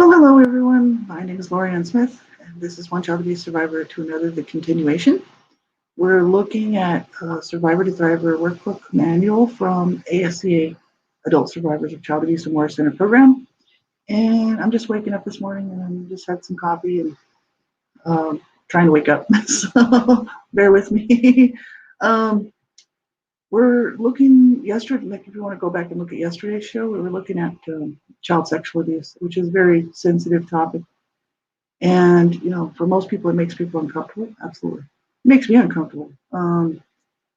Well, hello everyone. My name is Lorianne Smith, and this is One Child Abuse Survivor to Another, the continuation. We're looking at Survivor to Thriver workbook manual from ASCA, Adult Survivors of Child Abuse and War Center program. And I'm just waking up this morning and I just had some coffee and trying to wake up. So bear with me. um, we're looking yesterday, like if you want to go back and look at yesterday's show, we were looking at child sexual abuse, which is a very sensitive topic. And, for most people, it makes people uncomfortable. Absolutely. It makes me uncomfortable. It's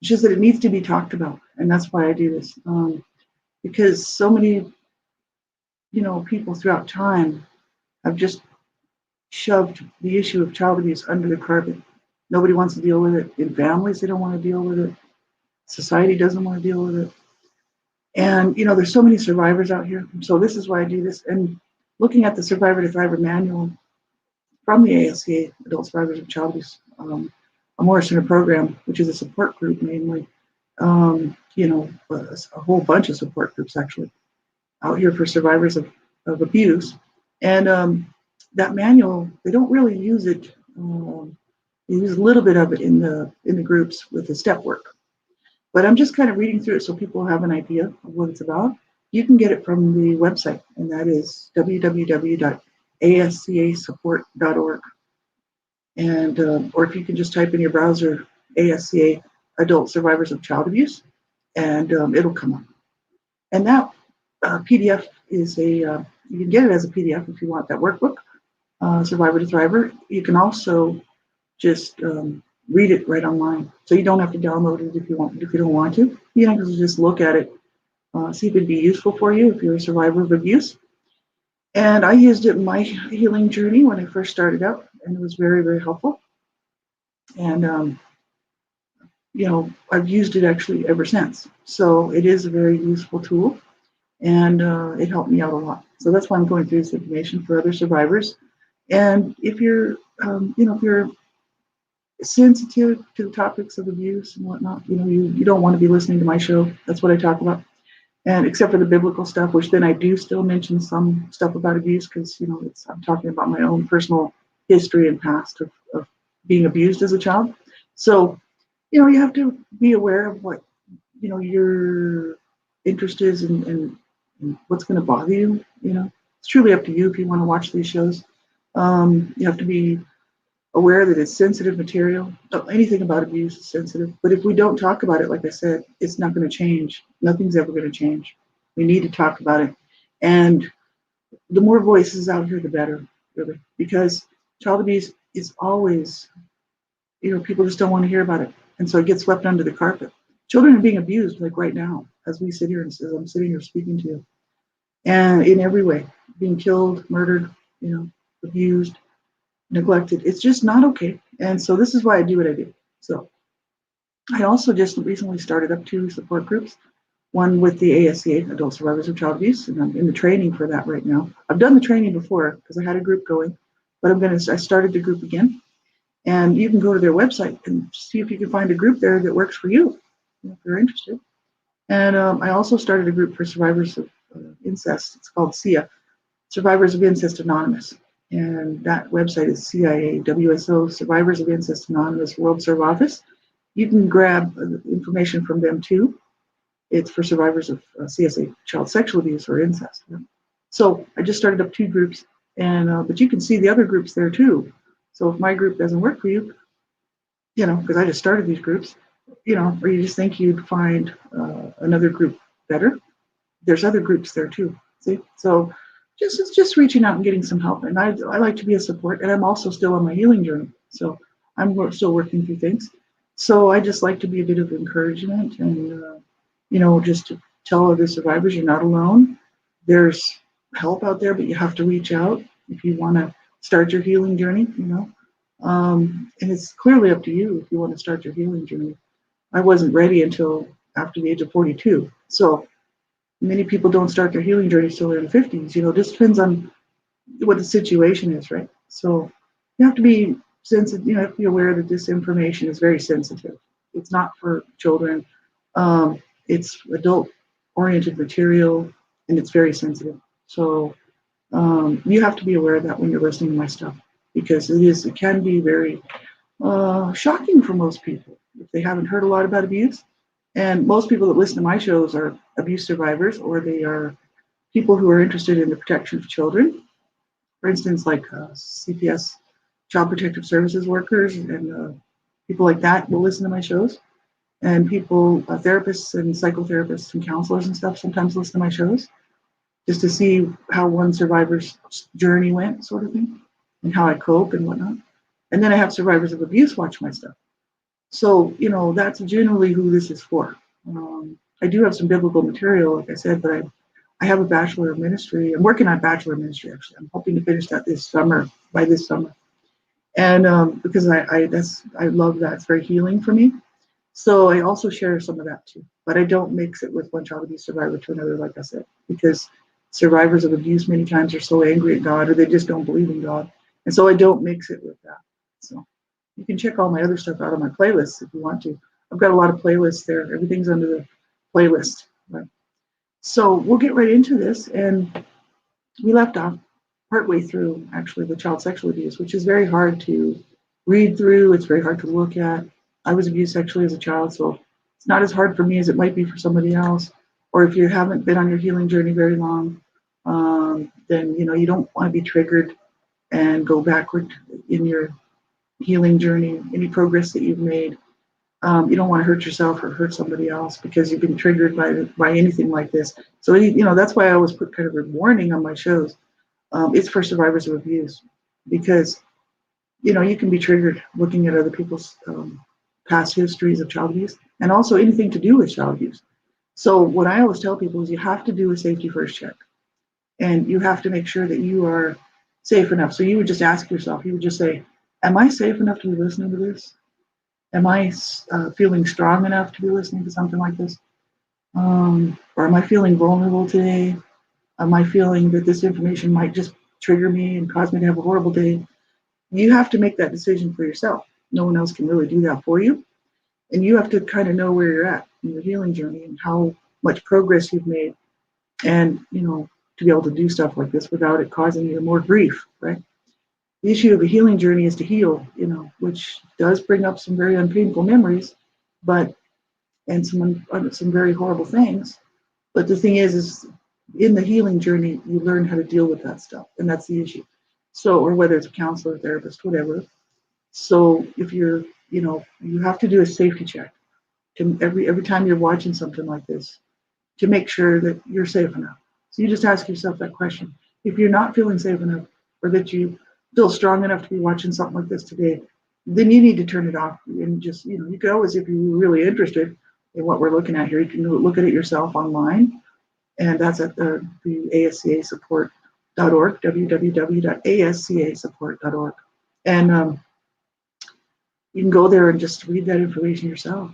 just that it needs to be talked about. And that's why I do this. Because so many, people throughout time have just shoved the issue of child abuse under the carpet. Nobody wants to deal with it. In families, they don't want to deal with it. Society doesn't want to deal with it. And, there's so many survivors out here. So this is why I do this. And looking at the Survivor to Thriver manual from the ASCA, Adult Survivors of Child Abuse, a Moore Center program, which is a support group mainly, a whole bunch of support groups actually out here for survivors of abuse. And that manual, they don't really use it. They use a little bit of it in the groups with the step work. But I'm just kind of reading through it so people have an idea of what it's about. You can get it from the website, and that is www.ascasupport.org. And or if you can just type in your browser ASCA Adult Survivors of Child Abuse, and it'll come up. And that PDF is you can get it as a PDF if you want that workbook, Survivor to Thriver. You can also just read it right online, so you don't have to download it if you don't want to. You can just look at it, see if it'd be useful for you if you're a survivor of abuse. And I used it in my healing journey when I first started out, and it was very, very helpful. And I've used it actually ever since. So it is a very useful tool, and it helped me out a lot. So that's why I'm going through this information for other survivors. And if you're, if you're sensitive to the topics of abuse and whatnot, you don't want to be listening to my show. That's what I talk about. And except for the biblical stuff, which then I do still mention some stuff about abuse because, I'm talking about my own personal history and past of being abused as a child. So, you have to be aware of what, your interest is and what's going to bother you. It's truly up to you if you want to watch these shows. You have to be aware that it's sensitive material. Anything about abuse is sensitive. But if we don't talk about it, like I said, it's not going to change. Nothing's ever going to change. We need to talk about it. And the more voices out here, the better, really. Because child abuse is always, people just don't want to hear about it. And so it gets swept under the carpet. Children are being abused, like right now, as we sit here and as I'm sitting here speaking to you. And in every way, being killed, murdered, abused, neglected. It's just not okay. And so this is why I do what I do. So I also just recently started up 2 support groups, one with the ASCA, Adult Survivors of Child Abuse, and I'm in the training for that right now. I've done the training before because I had a group going, but I started the group again. And you can go to their website and see if you can find a group there that works for you, if you're interested. And I also started a group for survivors of incest. It's called SIA, Survivors of Incest Anonymous. And that website is CIAWSO, Survivors of Incest Anonymous World Serve Office. You can grab information from them too. It's for survivors of CSA, child sexual abuse or incest. So I just started up 2 groups, and but you can see the other groups there too. So if my group doesn't work for you, because I just started these groups, or you just think you'd find another group better, there's other groups there too. See, so it's just reaching out and getting some help. And I like to be a support, and I'm also still on my healing journey. So I'm still working through things. So I just like to be a bit of encouragement and, just to tell other survivors you're not alone. There's help out there, but you have to reach out if you want to start your healing journey, and it's clearly up to you if you want to start your healing journey. I wasn't ready until after the age of 42. So many people don't start their healing journey till they're in the 50s. It just depends on what the situation is, right? So you have to be sensitive. You have to be aware that this information is very sensitive. It's not for children. It's adult-oriented material, and it's very sensitive. So You have to be aware of that when you're listening to my stuff, because it can be very shocking for most people if they haven't heard a lot about abuse. And most people that listen to my shows are abuse survivors, or they are people who are interested in the protection of children. For instance, like CPS, Child Protective Services workers, and people like that will listen to my shows. And people, therapists and psychotherapists and counselors and stuff, sometimes listen to my shows just to see how one survivor's journey went, sort of thing, and how I cope and whatnot. And then I have survivors of abuse watch my stuff. So, that's generally who this is for. I do have some biblical material, like I said, but I have a Bachelor of Ministry. I'm working on Bachelor of Ministry, actually. I'm hoping to finish that by this summer. And because I love that. It's very healing for me. So I also share some of that too. But I don't mix it with one child abuse survivor to another, like I said, because survivors of abuse many times are so angry at God, or they just don't believe in God. And so I don't mix it with that. So you can check all my other stuff out on my playlists if you want to. I've got a lot of playlists there. Everything's under the playlist. Right? So we'll get right into this. And we left off partway through, actually, the child sexual abuse, which is very hard to read through. It's very hard to look at. I was abused sexually as a child, so it's not as hard for me as it might be for somebody else. Or if you haven't been on your healing journey very long, then you don't want to be triggered and go backward in your healing journey, any progress that you've made. You don't want to hurt yourself or hurt somebody else because you've been triggered by anything like this. So that's why I always put kind of a warning on my shows. It's for survivors of abuse, because you can be triggered looking at other people's past histories of child abuse, and also anything to do with child abuse. So what I always tell people is you have to do a safety first check, and you have to make sure that you are safe enough. So you would just ask yourself, you would just say, am I safe enough to be listening to this? Am I feeling strong enough to be listening to something like this? Or am I feeling vulnerable today? Am I feeling that this information might just trigger me and cause me to have a horrible day? You have to make that decision for yourself. No one else can really do that for you. And you have to kind of know where you're at in your healing journey and how much progress you've made. And, to be able to do stuff like this without it causing you more grief, right? The issue of a healing journey is to heal, which does bring up some very unpainful memories, and some very horrible things. But the thing is in the healing journey, you learn how to deal with that stuff, and that's the issue. So, or whether it's a counselor, therapist, whatever. So if you have to do a safety check to every time you're watching something like this to make sure that you're safe enough. So you just ask yourself that question. If you're not feeling safe enough, or that you feel strong enough to be watching something like this today, then you need to turn it off. And just, you could always, if you're really interested in what we're looking at here, you can look at it yourself online. And that's at the ascasupport.org, www.ascasupport.org. And you can go there and just read that information yourself.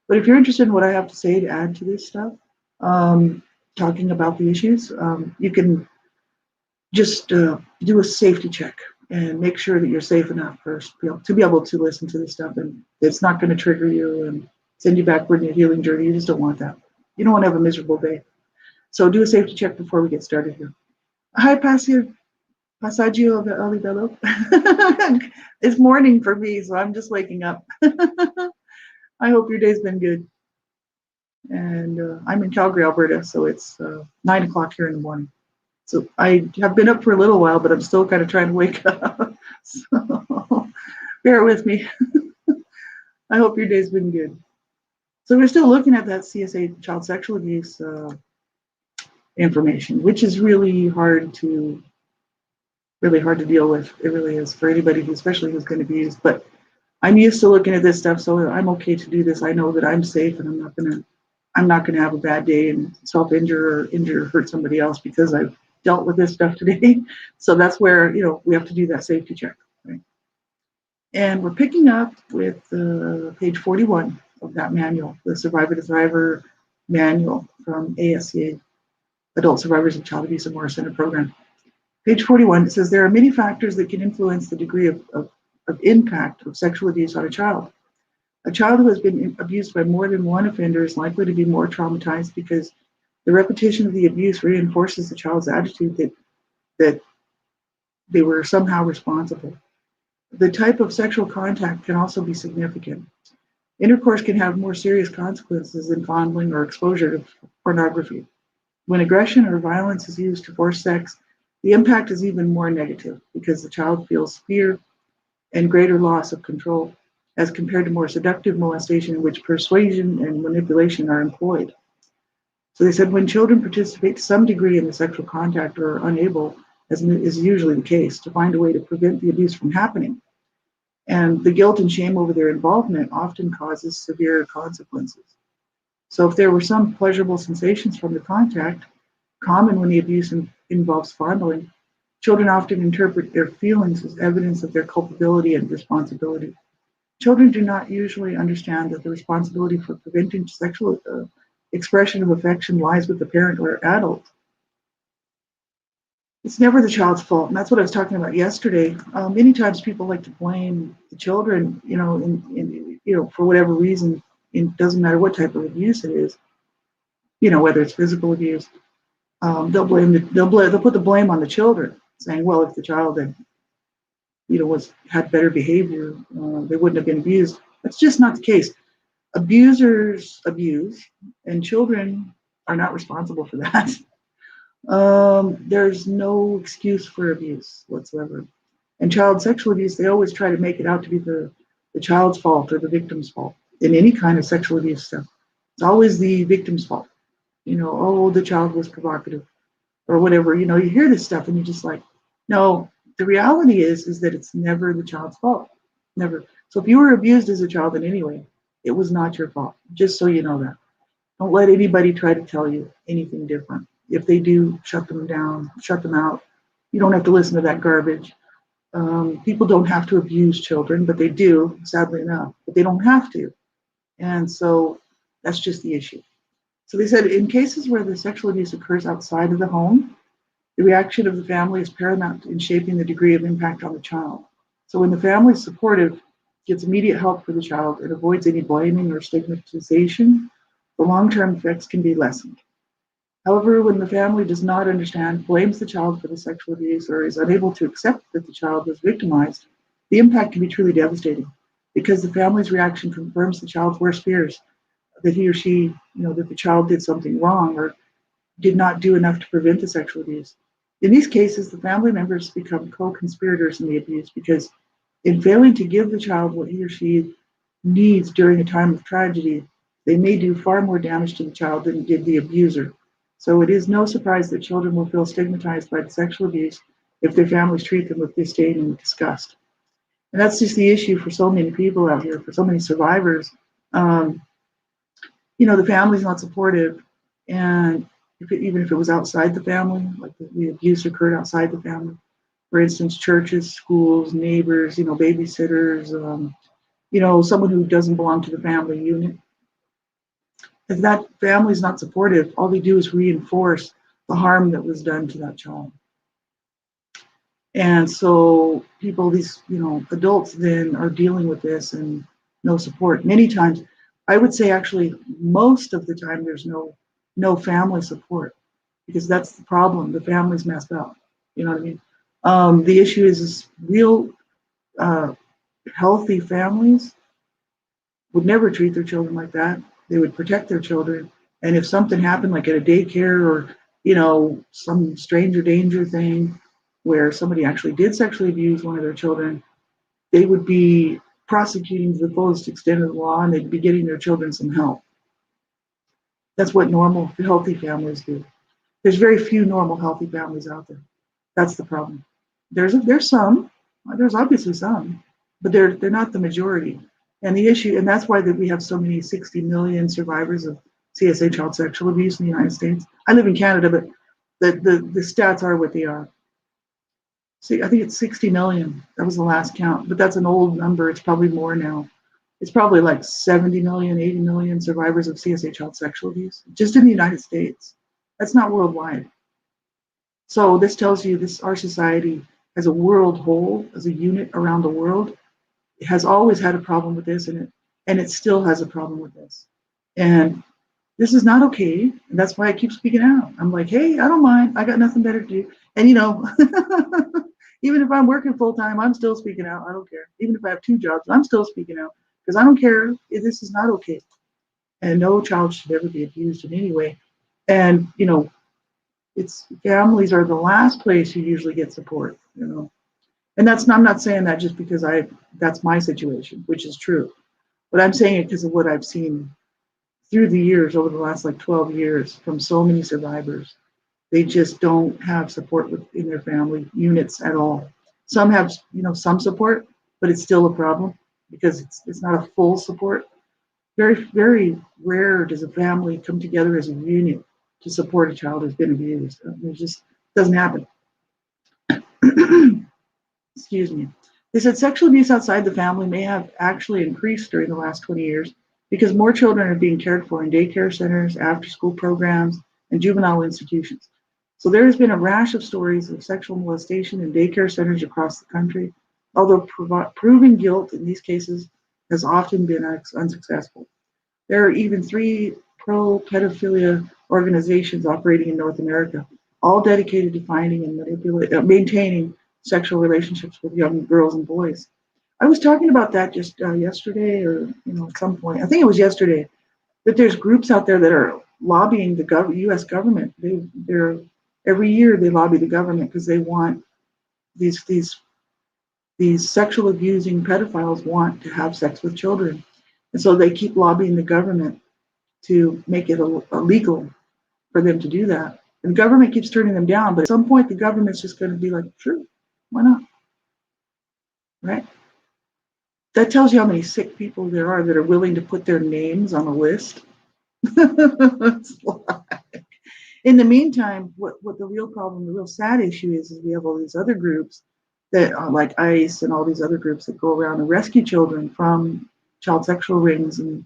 But if you're interested in what I have to say to add to this stuff, talking about the issues, you can just do a safety check and make sure that you're safe enough first to be able to listen to this stuff, and it's not going to trigger you and send you backward in your healing journey. You just don't want that. You don't want to have a miserable day. So do a safety check before we get started here. Hi, Passaggio of the Olibello. It's morning for me, so I'm just waking up. I hope your day's been good. And I'm in Calgary, Alberta, so it's 9 o'clock here in the morning. So I have been up for a little while, but I'm still kind of trying to wake up. So bear with me. I hope your day's been good. So we're still looking at that CSA child sexual abuse information, which is really hard to deal with. It really is for anybody, especially who's been abused. But I'm used to looking at this stuff, so I'm okay to do this. I know that I'm safe, and I'm not gonna have a bad day and self-injure or hurt somebody else because I've dealt with this stuff today. So that's where we have to do that safety check, right? And we're picking up with page 41 of that manual, the Survivor to Thriver manual from ASCA, Adult Survivors of Child Abuse and More Center Program. Page 41, it says there are many factors that can influence the degree of impact of sexual abuse on a child. A child who has been abused by more than one offender is likely to be more traumatized because the repetition of the abuse reinforces the child's attitude that that they were somehow responsible. The type of sexual contact can also be significant. Intercourse can have more serious consequences than fondling or exposure to pornography. When aggression or violence is used to force sex, the impact is even more negative because the child feels fear and greater loss of control as compared to more seductive molestation in which persuasion and manipulation are employed. So they said when children participate to some degree in the sexual contact or are unable, as is usually the case, to find a way to prevent the abuse from happening, and the guilt and shame over their involvement often causes severe consequences. So if there were some pleasurable sensations from the contact, common when the abuse involves fondling, children often interpret their feelings as evidence of their culpability and responsibility. Children do not usually understand that the responsibility for preventing sexual expression of affection lies with the parent or adult. It's never the child's fault, and that's what I was talking about yesterday. Many times people like to blame the children, for whatever reason. It doesn't matter what type of abuse it is, whether it's physical abuse. They'll put the blame on the children, saying, well, if the child had better behavior, they wouldn't have been abused. That's just not the case. Abusers abuse, and children are not responsible for that. There's no excuse for abuse whatsoever. And child sexual abuse, they always try to make it out to be the child's fault or the victim's fault in any kind of sexual abuse stuff. It's always the victim's fault. The child was provocative or whatever. You hear this stuff and you're just like, no, the reality is that it's never the child's fault. Never. So if you were abused as a child in any way, it was not your fault. Just so you know that. Don't let anybody try to tell you anything different. If they do, shut them down, shut them out. You don't have to listen to that garbage. People don't have to abuse children, but they do, sadly enough. But they don't have to. And so that's just the issue. So they said in cases where the sexual abuse occurs outside of the home, the reaction of the family is paramount in shaping the degree of impact on the child. So when the family is supportive, gets immediate help for the child, and avoids any blaming or stigmatization, the long-term effects can be lessened. However, when the family does not understand, blames the child for the sexual abuse, or is unable to accept that the child was victimized, the impact can be truly devastating because the family's reaction confirms the child's worst fears that he or she, that the child did something wrong or did not do enough to prevent the sexual abuse. In these cases, the family members become co-conspirators in the abuse because in failing to give the child what he or she needs during a time of tragedy, they may do far more damage to the child than did the abuser. So it is no surprise that children will feel stigmatized by the sexual abuse if their families treat them with disdain and disgust. And that's just the issue for so many people out here, for so many survivors. The family's not supportive, and even if it was outside the family, like the abuse occurred outside the family, for instance, churches, schools, neighbors, babysitters, someone who doesn't belong to the family unit. If that family is not supportive, all they do is reinforce the harm that was done to that child. And so these adults then are dealing with this and no support. Many times, I would say actually most of the time there's no family support because that's the problem. The family's messed up. You know what I mean? The issue is real healthy families would never treat their children like that. They would protect their children. And if something happened, like at a daycare or, some stranger danger thing where somebody actually did sexually abuse one of their children, they would be prosecuting to the fullest extent of the law and they'd be getting their children some help. That's what normal, healthy families do. There's very few normal, healthy families out there. That's the problem. There's some, there's obviously some, but they're not the majority. And the issue, and that's why we have so many 60 million survivors of CSA child sexual abuse in the United States. I live in Canada, but the stats are what they are. See, I think it's 60 million. That was the last count, but that's an old number. It's probably more now. It's probably like 70 million, 80 million survivors of CSA child sexual abuse, just in the United States. That's not worldwide. So this tells you our society as a world whole, as a unit around the world, has always had a problem with this, and it still has a problem with this. And This is not okay. And that's why I keep speaking out. I'm like, hey, I don't mind. I got nothing better to do. And even if I'm working full time, I'm still speaking out. I don't care. Even if I have two jobs, I'm still speaking out because I don't care. This is not okay. And no child should ever be abused in any way. And it's families are the last place you usually get support. And I'm not saying that just because that's my situation, which is true, but I'm saying it because of what I've seen through the years, over the last like 12 years, from so many survivors. They just don't have support in their family units at all. Some have, some support, but it's still a problem because it's not a full support. Very, very rare does a family come together as a unit to support a child who's been abused. It just doesn't happen. Excuse me. They said sexual abuse outside the family may have actually increased during the last 20 years because more children are being cared for in daycare centers, after school programs, and juvenile institutions. So there has been a rash of stories of sexual molestation in daycare centers across the country, although proving guilt in these cases has often been unsuccessful. There are even 3 pro-pedophilia organizations operating in North America, all dedicated to finding and maintaining sexual relationships with young girls and boys. I was talking about that just yesterday, or at some point. I think it was yesterday. That there's groups out there that are lobbying the U.S. government. They're every year they lobby the government because they want these sexual abusing pedophiles want to have sex with children, and so they keep lobbying the government to make it illegal for them to do that. And the government keeps turning them down, but at some point the government's just going to be like, sure, why not? Right? That tells you how many sick people there are that are willing to put their names on a list. In the meantime, what the real problem, the real sad issue is we have all these other groups that are like ICE and all these other groups that go around and rescue children from child sexual rings and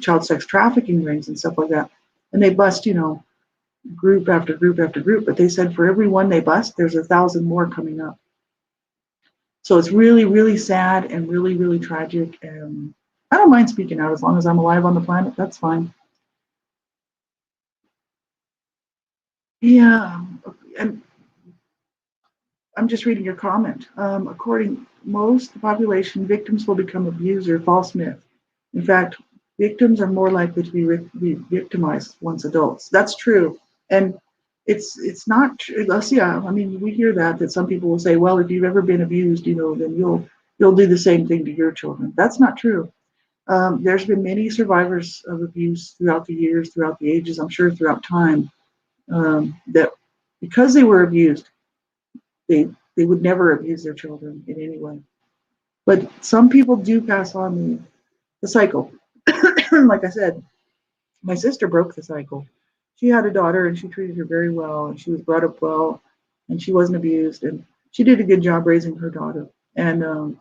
child sex trafficking rings and stuff like that. And they bust, group after group after group. But they said for every one they bust, there's 1,000 more coming up. So it's really, really sad and really, really tragic. And I don't mind speaking out as long as I'm alive on the planet. That's fine. Yeah, and I'm just reading your comment. According most the population, victims will become abused or false myth. In fact, victims are more likely to be victimized once adults. That's true, and it's not true. Yeah, I mean, we hear that some people will say, well, if you've ever been abused, then you'll do the same thing to your children. That's not true. There's been many survivors of abuse throughout the years, throughout the ages, I'm sure throughout time, that because they were abused, they would never abuse their children in any way. But some people do pass on the cycle. Like I said, my sister broke the cycle. She had a daughter and she treated her very well and she was brought up well and she wasn't abused and she did a good job raising her daughter. And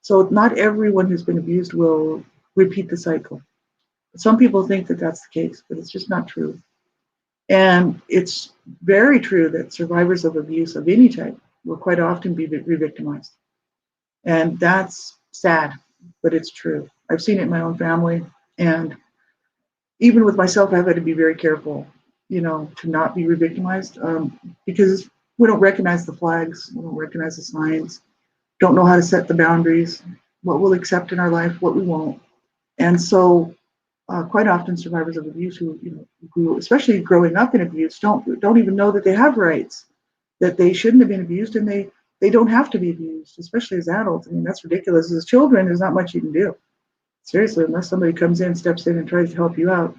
so not everyone who's been abused will repeat the cycle. Some people think that that's the case, but it's just not true. And it's very true that survivors of abuse of any type will quite often be re-victimized. And that's sad, but it's true. I've seen it in my own family. And even with myself, I've had to be very careful, to not be re-victimized because we don't recognize the flags, we don't recognize the signs, don't know how to set the boundaries, what we'll accept in our life, what we won't. And so quite often survivors of abuse who especially growing up in abuse, don't even know that they have rights, that they shouldn't have been abused, and they don't have to be abused, especially as adults. I mean, that's ridiculous. As children, there's not much you can do. Seriously, unless somebody steps in and tries to help you out,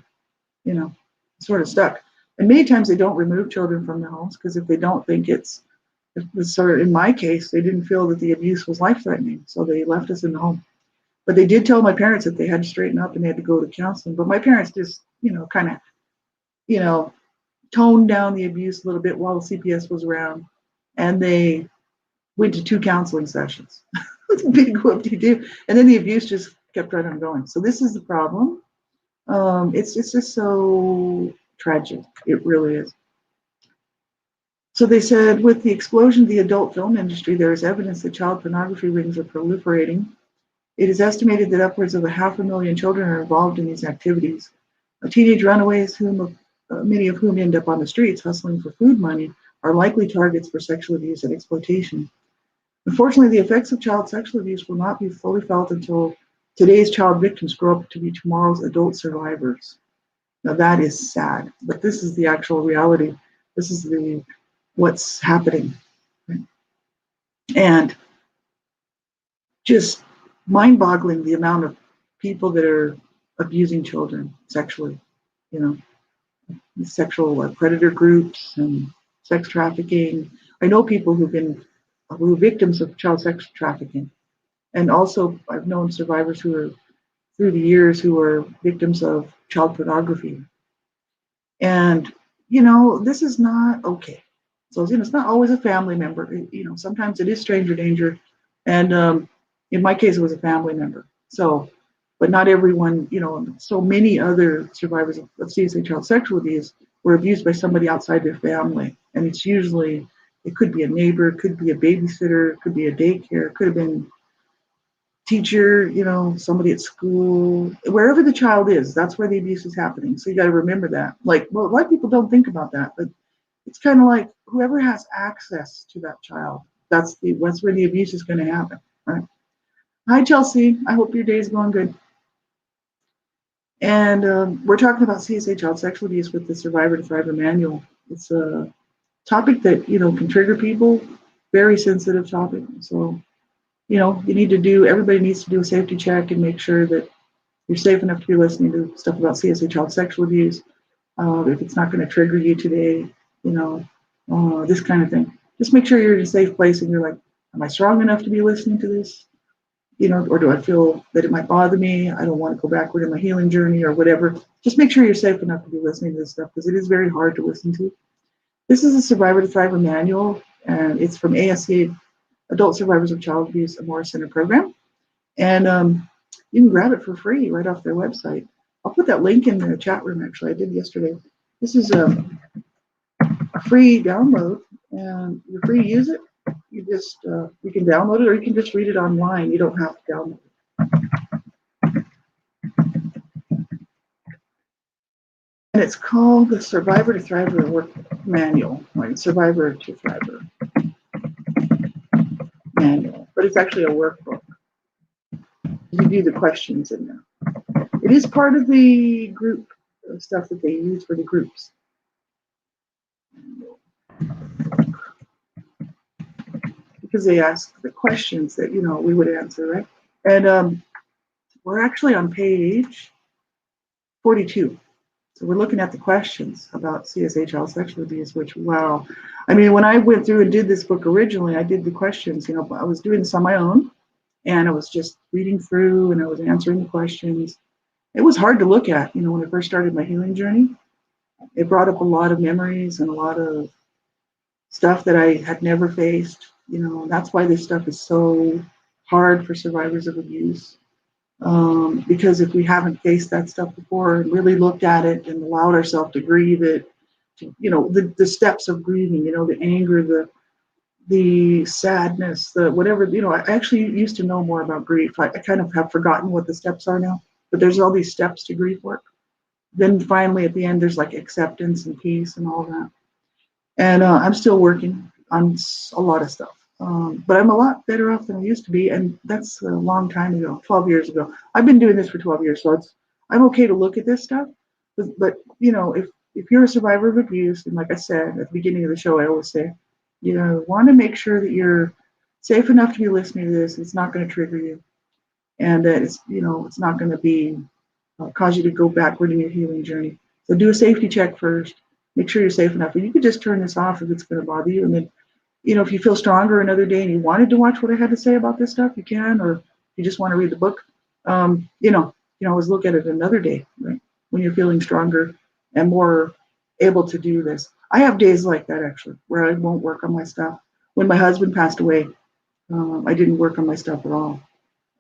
sort of stuck. And many times they don't remove children from the homes because if they don't think it's sort of, in my case, they didn't feel that the abuse was life-threatening, so they left us in the home. But they did tell my parents that they had to straighten up and they had to go to counseling. But my parents just, kind of, toned down the abuse a little bit while the CPS was around. And they went to 2 counseling sessions. It's a big whoop-de-doo. And then the abuse just kept right on going. So this is the problem. It's just so tragic. It really is. So they said with the explosion of the adult film industry, there is evidence that child pornography rings are proliferating. It is estimated that upwards of 500,000 children are involved in these activities. Teenage runaways, many of whom end up on the streets hustling for food money, are likely targets for sexual abuse and exploitation. Unfortunately, the effects of child sexual abuse will not be fully felt until today's child victims grow up to be tomorrow's adult survivors. Now that is sad, but this is the actual reality. This is what's happening. Right? And just mind-boggling the amount of people that are abusing children sexually, you know, sexual predator groups and sex trafficking. I know people who are victims of child sex trafficking, and also I've known survivors who are through the years who are victims of child pornography. And this is not okay. So it's not always a family member. Sometimes it is stranger danger, and in my case, it was a family member. So, but not everyone. So many other survivors of CSA child sexual abuse were abused by somebody outside their family, and it could be a neighbor, it could be a babysitter, it could be a daycare, it could have been teacher, somebody at school, wherever the child is, that's where the abuse is happening. So you got to remember that. Well, a lot of people don't think about that, but it's kind of like whoever has access to that child, that's where the abuse is going to happen. Right? Hi, Chelsea. I hope your day is going good. And we're talking about CSA child sexual abuse with the Survivor to Thriver manual. It's a topic that can trigger people. Very sensitive topic. So everybody needs to do a safety check and make sure that you're safe enough to be listening to stuff about CSA child sexual abuse. If it's not going to trigger you today, this kind of thing. Just make sure you're in a safe place and you're like, am I strong enough to be listening to this? Or do I feel that it might bother me? I don't want to go backward in my healing journey or whatever. Just make sure you're safe enough to be listening to this stuff because it is very hard to listen to. This is a Survivor to Thriver manual, and it's from ASCA, Adult Survivors of Child Abuse Amora Center program. And you can grab it for free right off their website. I'll put that link in the chat room, actually. I did yesterday. This is a free download, and you're free to use it. You can download it, or you can just read it online. You don't have to download it. And it's called the Survivor to Thriver Work Manual, right? Survivor to Thriver Manual. But it's actually a workbook. You do the questions in there. It is part of the group stuff that they use for the groups. Because they ask the questions that, we would answer, right? And we're actually on page 42. So we're looking at the questions about CSA child sexual abuse, which, wow. I mean, when I went through and did this book originally, I did the questions, I was doing this on my own, and I was just reading through and I was answering the questions. It was hard to look at, when I first started my healing journey. It brought up a lot of memories and a lot of stuff that I had never faced. That's why this stuff is so hard for survivors of abuse. Because if we haven't faced that stuff before and really looked at it and allowed ourselves to grieve it, the steps of grieving, the anger, the sadness, the whatever, I actually used to know more about grief. I kind of have forgotten what the steps are now, but there's all these steps to grief work. Then finally at the end, there's like acceptance and peace and all that. And I'm still working on a lot of stuff. But I'm a lot better off than I used to be, and that's a long time ago, 12 years ago. I've been doing this for 12 years, so I'm okay to look at this stuff. But if you're a survivor of abuse, and like I said at the beginning of the show, I always say, want to make sure that you're safe enough to be listening to this. It's not going to trigger you, and that it's not going to be cause you to go backward in your healing journey. So do a safety check first. Make sure you're safe enough. And you could just turn this off if it's going to bother you, and then. If you feel stronger another day and you wanted to watch what I had to say about this stuff, you can, or you just want to read the book, you can always look at it another day, right? When you're feeling stronger and more able to do this. I have days like that, actually, where I won't work on my stuff. When my husband passed away, I didn't work on my stuff at all.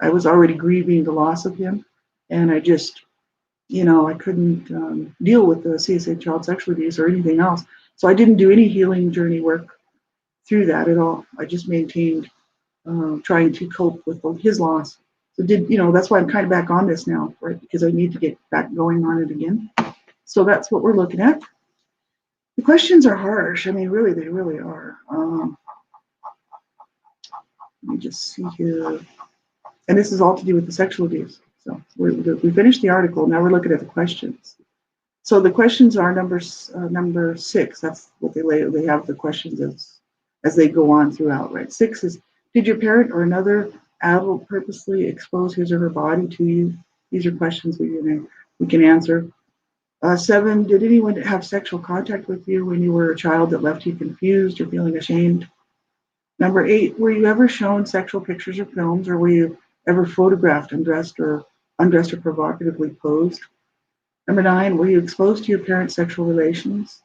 I was already grieving the loss of him, and I just, I couldn't deal with the CSA child sexual abuse or anything else. So I didn't do any healing journey work through that at all. I just maintained trying to cope with his loss. So that's why I'm kind of back on this now, right? Because I need to get back going on it again. So that's what we're looking at. The questions are harsh. I mean, really, they really are. Let me just see here. And this is all to do with the sexual abuse. So we finished the article. Now we're looking at the questions. So the questions are number 6. That's what they have the questions as they go on throughout, right? 6 is, did your parent or another adult purposely expose his or her body to you? These are questions we can answer. 7, did anyone have sexual contact with you when you were a child that left you confused or feeling ashamed? Number 8, were you ever shown sexual pictures or films, or were you ever photographed undressed or provocatively posed? Number 9, were you exposed to your parents' sexual relations?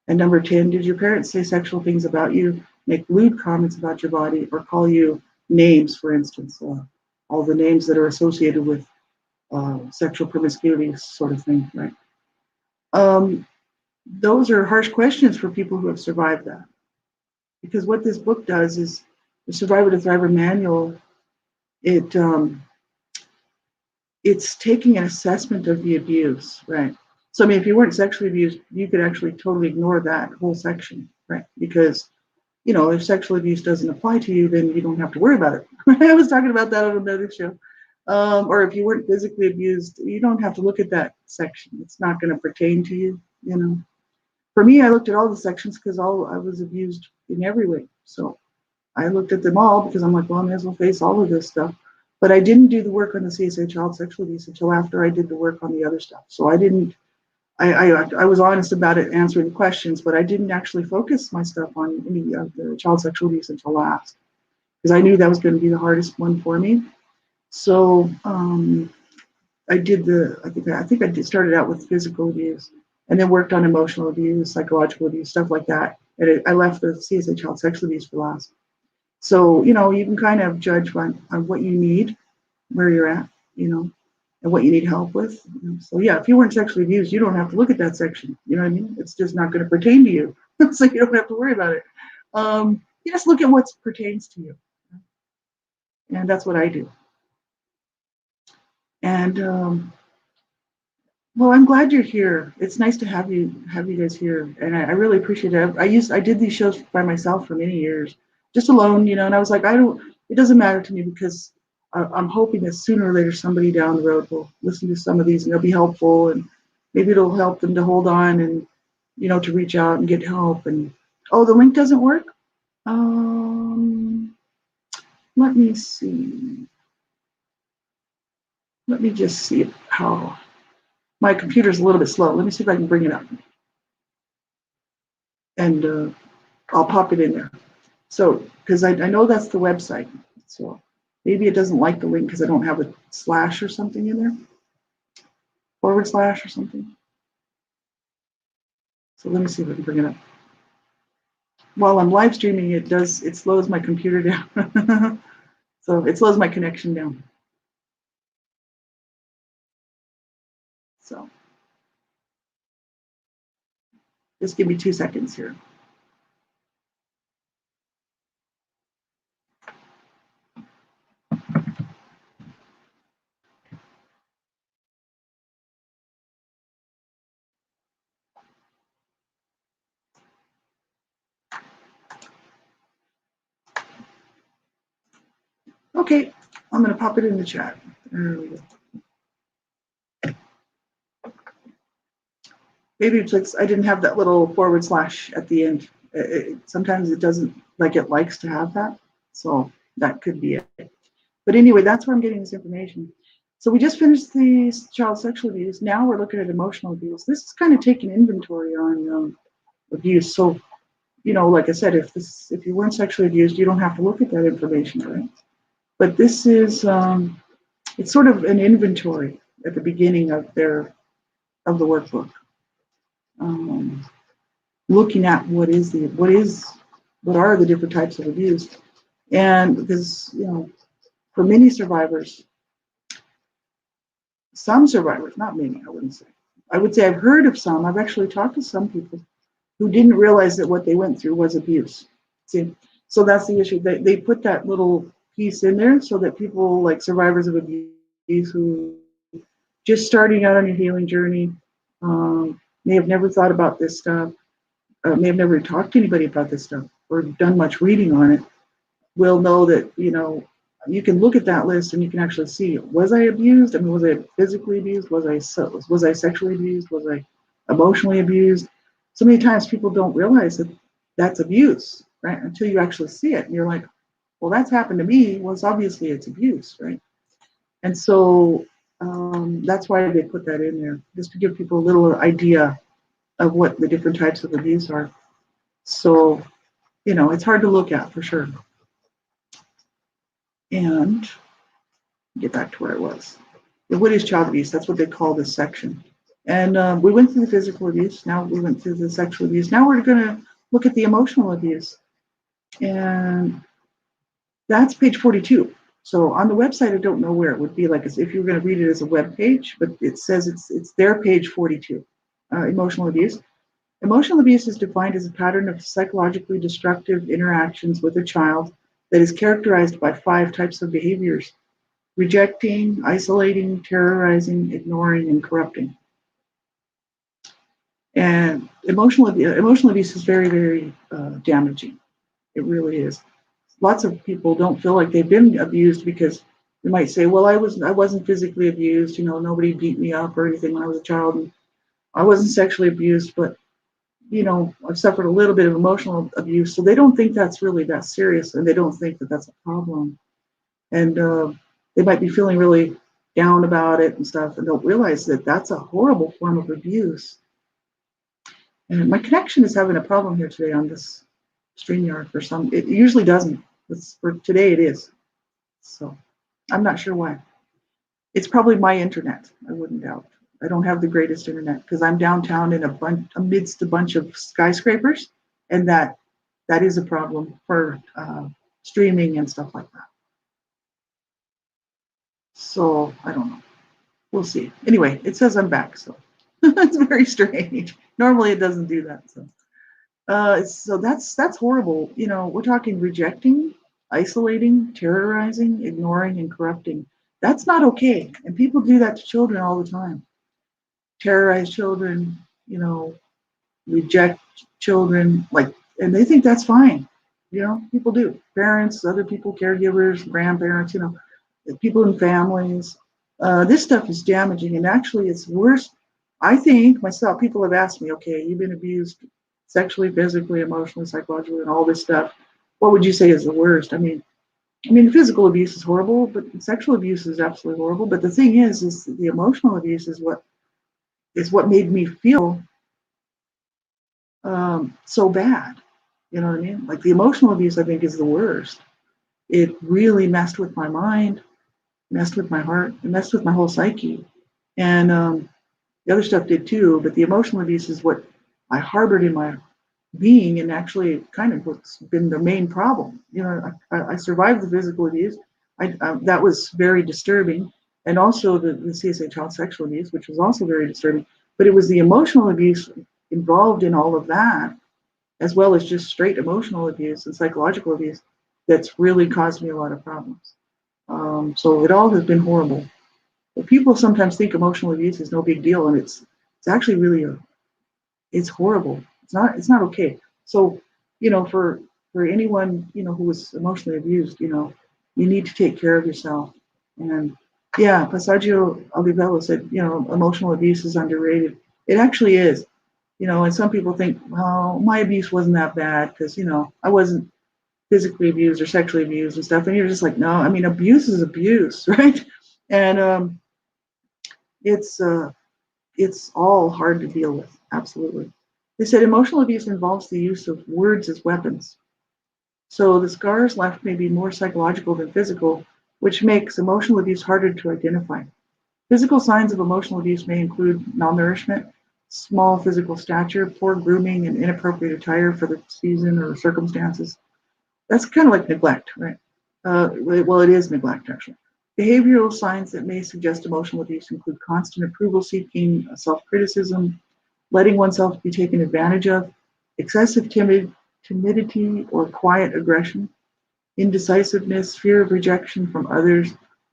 And number 10, did your parents say sexual things about you, make lewd comments about your body, or call you names, for instance, all the names that are associated with sexual promiscuity sort of thing, right? Those are harsh questions for people who have survived that. Because what this book does is, the Survivor to Thriver manual, it's taking an assessment of the abuse, right? So, I mean, if you weren't sexually abused, you could actually totally ignore that whole section, right? Because, if sexual abuse doesn't apply to you, then you don't have to worry about it. I was talking about that on another show. Or if you weren't physically abused, you don't have to look at that section. It's not going to pertain to you, For me, I looked at all the sections because I was abused in every way. So I looked at them all because I'm like, well, I may as well face all of this stuff. But I didn't do the work on the CSA child sexual abuse until after I did the work on the other stuff. So I didn't, I was honest about it, answering the questions, but I didn't actually focus my stuff on any of the child sexual abuse until last, because I knew that was going to be the hardest one for me. So I did I think I started out with physical abuse and then worked on emotional abuse, psychological abuse, stuff like that. And I left the CSA child sexual abuse for last. So, you can kind of judge on what you need, where you're at, and what you need help with. So, yeah, if you weren't sexually abused, you don't have to look at that section. You know what I mean? It's just not going to pertain to you. So you don't have to worry about it. You just look at what pertains to you. And that's what I do. And, well, I'm glad you're here. It's nice to have you guys here. And I really appreciate it. I did these shows by myself for many years, just alone, and I was like, it doesn't matter to me, because I'm hoping that sooner or later somebody down the road will listen to some of these and they'll be helpful, and maybe it'll help them to hold on and, to reach out and get help. And, oh, the link doesn't work? Let me see. Let me just see how. My computer's a little bit slow. Let me see if I can bring it up. And I'll pop it in there. So, because I know that's the website. So maybe it doesn't like the link because I don't have a slash or something in there. / or something. So let me see if I can bring it up. While I'm live streaming, it slows my computer down. So it slows my connection down. So just give me 2 seconds here. Okay, I'm going to pop it in the chat. There we go. Maybe it's I didn't have that little / at the end. Sometimes it doesn't, it likes to have that. So that could be it. But anyway, that's where I'm getting this information. So we just finished the child sexual abuse. Now we're looking at emotional abuse. This is kind of taking inventory on abuse. So, like I said, if you weren't sexually abused, you don't have to look at that information, right? But this is it's sort of an inventory at the beginning of the workbook, looking at what are the different types of abuse, and because for many survivors, some survivors, not many, I would say I've heard of some. I've actually talked to some people who didn't realize that what they went through was abuse. See, so that's the issue. They put that little piece in there so that people like survivors of abuse who just starting out on a healing journey, may have never thought about this stuff, may have never talked to anybody about this stuff or done much reading on it, will know that, you can look at that list and you can actually see, was I abused? I mean, was I physically abused? Was I sexually abused? Was I emotionally abused? So many times people don't realize that that's abuse, right? Until you actually see it. And you're like, well, that's happened to me. Well, obviously it's abuse, right? And so that's why they put that in there, just to give people a little idea of what the different types of abuse are. So, it's hard to look at for sure. And get back to where I was. What is child abuse? That's what they call this section. And we went through the physical abuse. Now we went through the sexual abuse. Now we're going to look at the emotional abuse. And that's page 42. So on the website, I don't know where it would be like if you're going to read it as a web page, but it says it's their page 42. Emotional abuse. Emotional abuse is defined as a pattern of psychologically destructive interactions with a child that is characterized by 5 types of behaviors: rejecting, isolating, terrorizing, ignoring, and corrupting. And emotional abuse is very, very damaging. It really is. Lots of people don't feel like they've been abused because they might say, well, I wasn't physically abused, nobody beat me up or anything when I was a child, and I wasn't sexually abused, but I've suffered a little bit of emotional abuse. So they don't think that's really that serious, and they don't think that that's a problem. And they might be feeling really down about it and stuff, and don't realize that that's a horrible form of abuse. And my connection is having a problem here today on this StreamYard for some. It usually doesn't. For today, it is. So I'm not sure why. It's probably my internet. I wouldn't doubt. I don't have the greatest internet because I'm downtown in amidst a bunch of skyscrapers, and that is a problem for streaming and stuff like that. So I don't know. We'll see. Anyway, it says I'm back, so it's very strange. Normally it doesn't do that. So that's horrible. We're talking rejecting, isolating, terrorizing, ignoring, and corrupting. That's not okay. And people do that to children all the time. Terrorize children, reject children, and they think that's fine. People do. Parents, other people, caregivers, grandparents, people in families. This stuff is damaging, and actually it's worse. I think myself, people have asked me, okay, you've been abused sexually, physically, emotionally, psychologically, and all this stuff. What would you say is the worst? I mean, physical abuse is horrible, but sexual abuse is absolutely horrible. But the thing is the emotional abuse is what made me feel so bad. You know what I mean? Like the emotional abuse, I think, is the worst. It really messed with my mind, messed with my heart, it messed with my whole psyche. And the other stuff did too, but the emotional abuse is what I harbored in my being, and actually kind of what's been the main problem. I survived the physical abuse. That was very disturbing. And also the CSA child sexual abuse, which was also very disturbing. But it was the emotional abuse involved in all of that, as well as just straight emotional abuse and psychological abuse, that's really caused me a lot of problems. So it all has been horrible. But people sometimes think emotional abuse is no big deal, and it's actually really it's horrible. It's not okay. So for anyone who was emotionally abused, you need to take care of yourself. And yeah, Passaggio Olivello said emotional abuse is underrated. It actually is. And some people think, well, my abuse wasn't that bad because I wasn't physically abused or sexually abused and stuff. And you're just like, no, abuse is abuse, right? And it's all hard to deal with. Absolutely. They said emotional abuse involves the use of words as weapons. So the scars left may be more psychological than physical, which makes emotional abuse harder to identify. Physical signs of emotional abuse may include malnourishment, small physical stature, poor grooming, and inappropriate attire for the season or circumstances. That's kind of like neglect, right? Well, it is neglect, actually. Behavioral signs that may suggest emotional abuse include constant approval seeking, self-criticism, letting oneself be taken advantage of, excessive timidity or quiet aggression, indecisiveness, fear of rejection from others,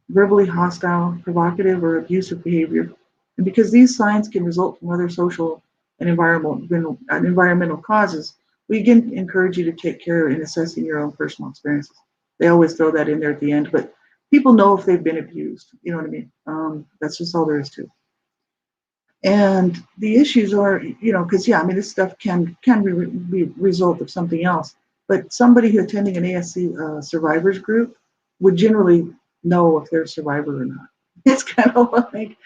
verbally hostile, provocative, or abusive behavior. And because these signs can result from other social environmental causes, we again encourage you to take care in assessing your own personal experiences. They always throw that in there at the end, but people know if they've been abused. You know what I mean? That's just all there is to it. And the issues are, because yeah, I mean, this stuff can be result of something else. But somebody who attending an ASC survivors group would generally know if they're a survivor or not. It's kind of like,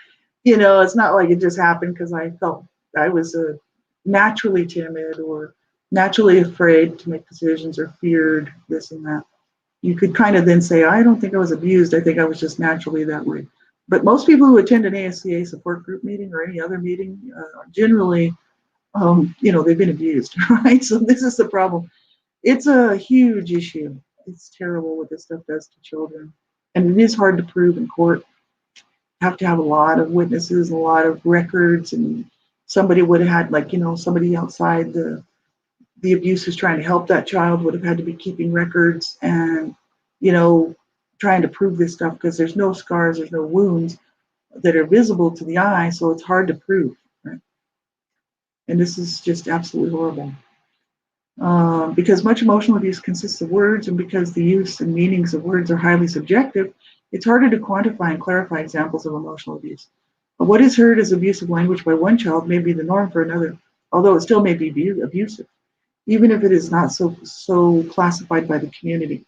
it's not like it just happened because I felt I was naturally timid or naturally afraid to make decisions or feared this and that. You could kind of then say, I don't think I was abused. I think I was just naturally that way. But most people who attend an ASCA support group meeting or any other meeting generally, they've been abused, right? So this is the problem. It's a huge issue. It's terrible what this stuff does to children. And it is hard to prove in court. You have to have a lot of witnesses, a lot of records, and somebody would have had, like, somebody outside the abuse who's trying to help that child would have had to be keeping records and, trying to prove this stuff because there's no scars, there's no wounds that are visible to the eye, so it's hard to prove, right? And this is just absolutely horrible. Because much emotional abuse consists of words, and because the use and meanings of words are highly subjective, it's harder to quantify and clarify examples of emotional abuse. But what is heard as abusive language by one child may be the norm for another, although it still may be abusive, even if it is not so classified by the community.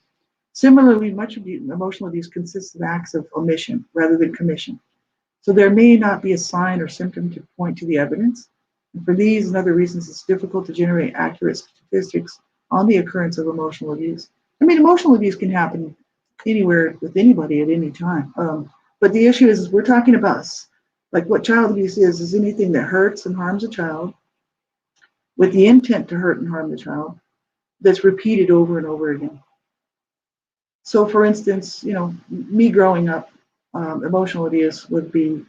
Similarly, much emotional abuse consists of acts of omission rather than commission. So there may not be a sign or symptom to point to the evidence. And for these and other reasons, it's difficult to generate accurate statistics on the occurrence of emotional abuse. I mean, emotional abuse can happen anywhere with anybody at any time. But the issue is we're talking about, like, what child abuse is anything that hurts and harms a child with the intent to hurt and harm the child that's repeated over and over again. So, for instance, me growing up, emotional abuse would be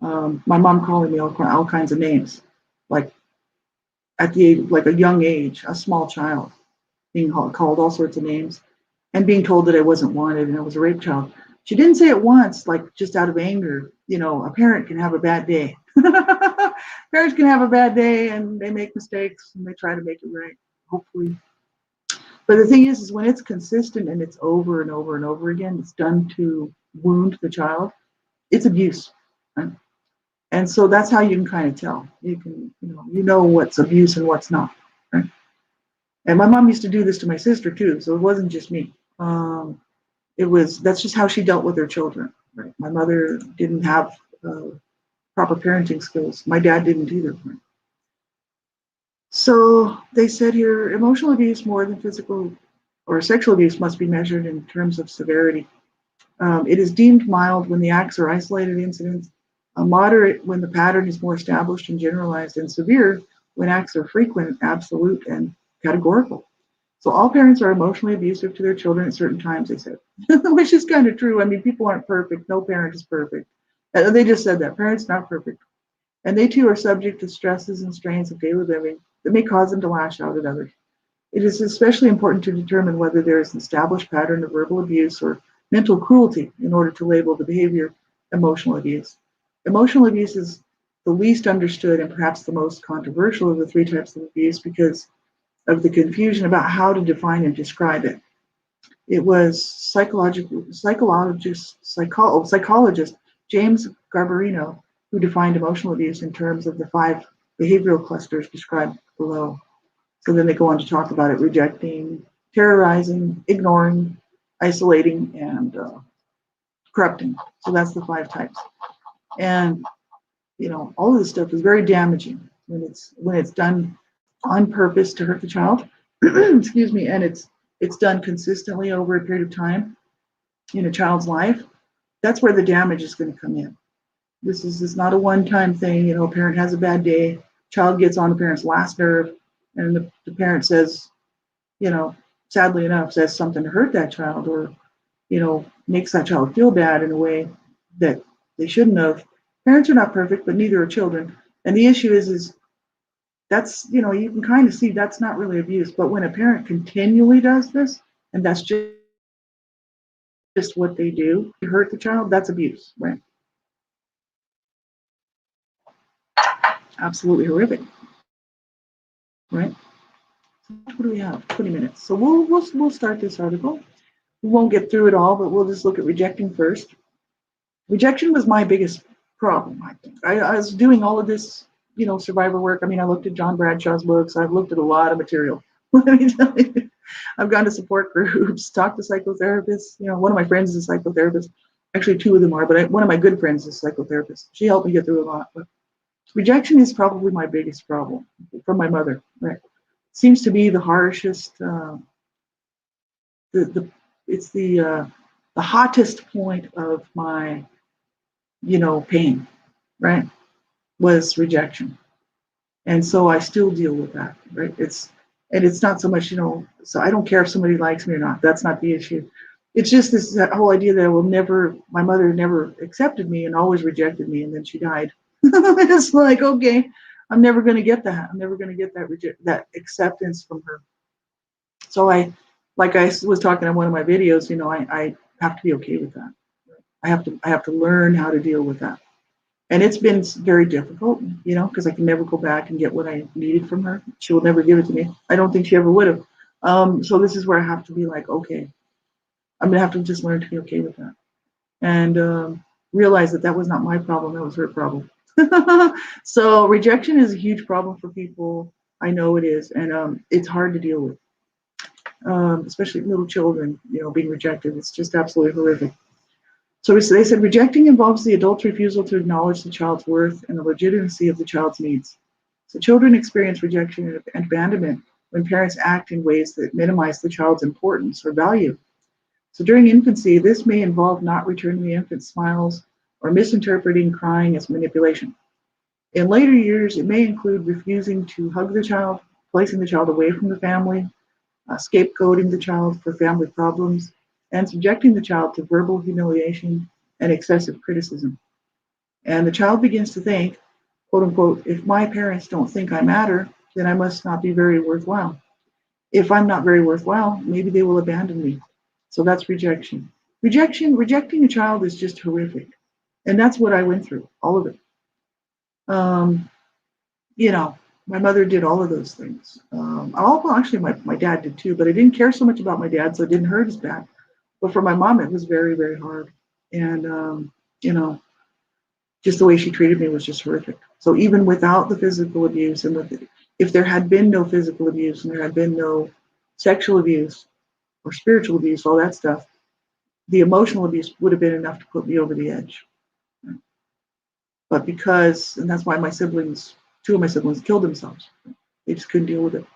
my mom calling me all kinds of names, like at the age, like a young age, a small child, being called all sorts of names, and being told that I wasn't wanted and I was a rape child. She didn't say it once, like just out of anger. A parent can have a bad day. Parents can have a bad day and they make mistakes and they try to make it right, hopefully. But the thing is when it's consistent and it's over and over and over again, it's done to wound the child, it's abuse. Right? And so that's how you can kind of tell. You can, what's abuse and what's not. Right? And my mom used to do this to my sister too, so it wasn't just me. That's just how she dealt with her children. Right? My mother didn't have proper parenting skills. My dad didn't either. Right? So they said here, emotional abuse more than physical or sexual abuse must be measured in terms of severity. It is deemed mild when the acts are isolated incidents, moderate when the pattern is more established and generalized, and severe when acts are frequent, absolute, and categorical. So all parents are emotionally abusive to their children at certain times, they said, which is kind of true. I mean, people aren't perfect. No parent is perfect. They just said that. Parents not perfect. And they too are subject to stresses and strains of daily living that may cause them to lash out at others. It is especially important to determine whether there is an established pattern of verbal abuse or mental cruelty in order to label the behavior emotional abuse. Emotional abuse is the least understood and perhaps the most controversial of the three types of abuse because of the confusion about how to define and describe it. It was psychologist James Garbarino who defined emotional abuse in terms of the 5 behavioral clusters described below. So then they go on to talk about it: rejecting, terrorizing, ignoring, isolating, and corrupting. So that's the 5 types. And all of this stuff is very damaging when it's done on purpose to hurt the child. Excuse me, and it's done consistently over a period of time in a child's life. That's where the damage is going to come in. This is not a one-time thing. A parent has a bad day, child gets on the parent's last nerve, and the parent says, sadly enough, says something to hurt that child or, makes that child feel bad in a way that they shouldn't have. Parents are not perfect, but neither are children. And the issue is that's, you can kind of see that's not really abuse. But when a parent continually does this, and that's just what they do, to hurt the child, that's abuse, right? Absolutely horrific. right? So what do we have? 20 minutes. So we'll start this article. We won't get through it all, but we'll just look at rejecting first. Rejection was my biggest problem, I think. I was doing all of this, survivor work. I mean, I looked at John Bradshaw's books. I've looked at a lot of material. Let me tell you, I've gone to support groups, talked to psychotherapists. One of my friends is a psychotherapist. Actually, two of them are, but one of my good friends is a psychotherapist. She helped me get through a lot. But rejection is probably my biggest problem from my mother. Right? Seems to be the harshest. The it's the hottest point of my pain, right, was rejection. And so I still deal with that, right? It's not so much, so I don't care if somebody likes me or not. That's not the issue. It's just this that whole idea that my mother never accepted me and always rejected me, and then she died. It's like, okay, I'm never going to get that. I'm never going to get that acceptance from her. So like I was talking in one of my videos, I have to be okay with that. I have to learn how to deal with that. And it's been very difficult, because I can never go back and get what I needed from her. She will never give it to me. I don't think she ever would have. So this is where I have to be like, okay, I'm gonna have to just learn to be okay with that, and realize that that was not my problem. That was her problem. So rejection is a huge problem for people. I know it is, and it's hard to deal with, especially little children. Being rejected. It's just absolutely horrific. So they said rejecting involves the adult's refusal to acknowledge the child's worth and the legitimacy of the child's needs. So children experience rejection and abandonment when parents act in ways that minimize the child's importance or value. So during infancy, this may involve not returning the infant's smiles or misinterpreting crying as manipulation. In later years, it may include refusing to hug the child, placing the child away from the family, scapegoating the child for family problems, and subjecting the child to verbal humiliation and excessive criticism. And the child begins to think, quote unquote, if my parents don't think I matter, then I must not be very worthwhile. If I'm not very worthwhile, maybe they will abandon me. So that's rejection. Rejecting a child is just horrific. And that's what I went through, all of it. Um, you know, my mother did all of those things. Well, actually, my dad did too, but I didn't care so much about my dad, so it didn't hurt as bad. But for my mom, it was very, very hard. And, you know, just the way she treated me was just horrific. So even without the physical abuse, if there had been no physical abuse and there had been no sexual abuse or spiritual abuse, all that stuff, the emotional abuse would have been enough to put me over the edge. But and that's why two of my siblings killed themselves. They just couldn't deal with it.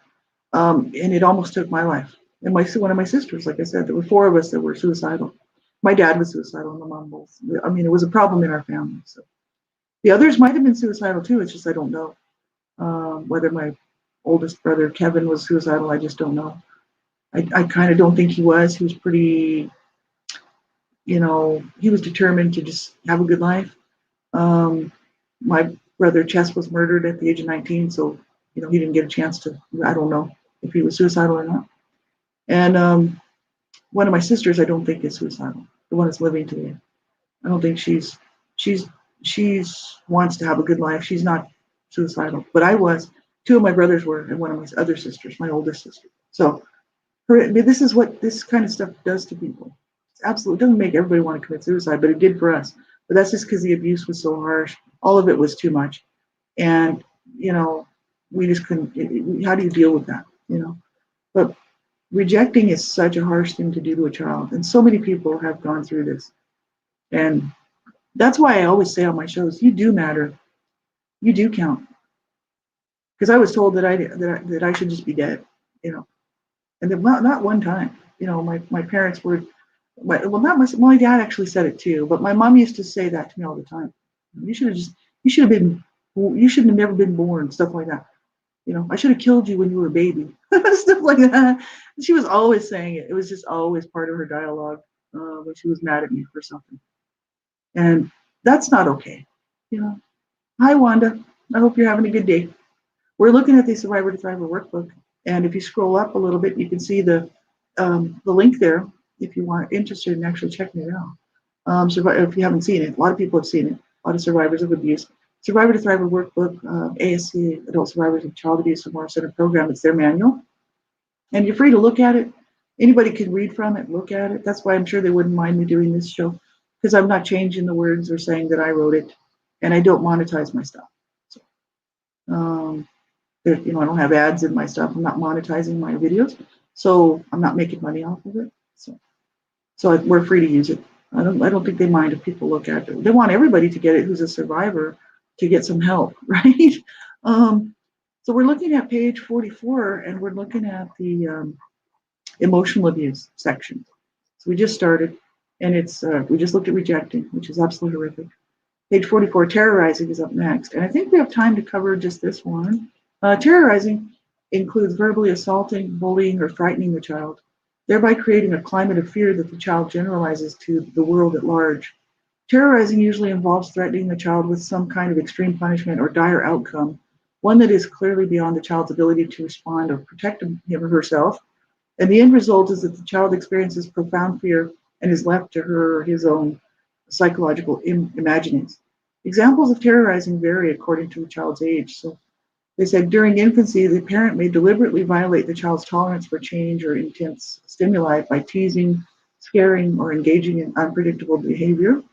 And it almost took my life. And one of my sisters, like I said, there were four of us that were suicidal. My dad was suicidal and my mom both. I mean, it was a problem in our family. So the others might have been suicidal too. It's just I don't know. Whether my oldest brother Kevin was suicidal, I just don't know. I kind of don't think he was. He was pretty, he was determined to just have a good life. My brother Chess was murdered at the age of 19, so he didn't get a chance to. I don't know if he was suicidal or not. And one of my sisters, I don't think is suicidal. The one that's living today, I don't think she's wants to have a good life. She's not suicidal, but I was. Two of my brothers were, and one of my other sisters, my oldest sister. So this is what this kind of stuff does to people. It's absolutely, it doesn't make everybody want to commit suicide, but it did for us. But that's just because the abuse was so harsh. All of it was too much. And, we just couldn't, how do you deal with that, But rejecting is such a harsh thing to do to a child. And so many people have gone through this. And that's why I always say on my shows, you do matter. You do count. Because I was told that I should just be dead, And then, well, not one time. My parents were, my dad actually said it too, but my mom used to say that to me all the time. You should have never been born, stuff like that. I should have killed you when you were a baby, stuff like that. She was always saying it. It was just always part of her dialogue when she was mad at me for something. And that's not okay. Hi, Wanda. I hope you're having a good day. We're looking at the Survivor to Thriver workbook. And if you scroll up a little bit, you can see the link there if you are interested in actually checking it out. If you haven't seen it, a lot of people have seen it. A lot of survivors of abuse. Survivor to Thriver workbook, ASC, Adult Survivors of Child Abuse and More Center program. It's their manual. And you're free to look at it. Anybody can read from it, look at it. That's why I'm sure they wouldn't mind me doing this show, because I'm not changing the words or saying that I wrote it, and I don't monetize my stuff. So, I don't have ads in my stuff. I'm not monetizing my videos, so I'm not making money off of it. So we're free to use it. I don't think they mind if people look at it. They want everybody to get it who's a survivor to get some help, right? So we're looking at page 44, and we're looking at the emotional abuse section. So we just started, and we just looked at rejecting, which is absolutely horrific. Page 44, terrorizing is up next, and I think we have time to cover just this one. Terrorizing includes verbally assaulting, bullying, or frightening the child, thereby creating a climate of fear that the child generalizes to the world at large. Terrorizing usually involves threatening the child with some kind of extreme punishment or dire outcome, one that is clearly beyond the child's ability to respond or protect him or herself. And the end result is that the child experiences profound fear and is left to her or his own psychological imaginings. Examples of terrorizing vary according to the child's age. So they said during infancy, the parent may deliberately violate the child's tolerance for change or intense stimuli by teasing, scaring, or engaging in unpredictable behavior.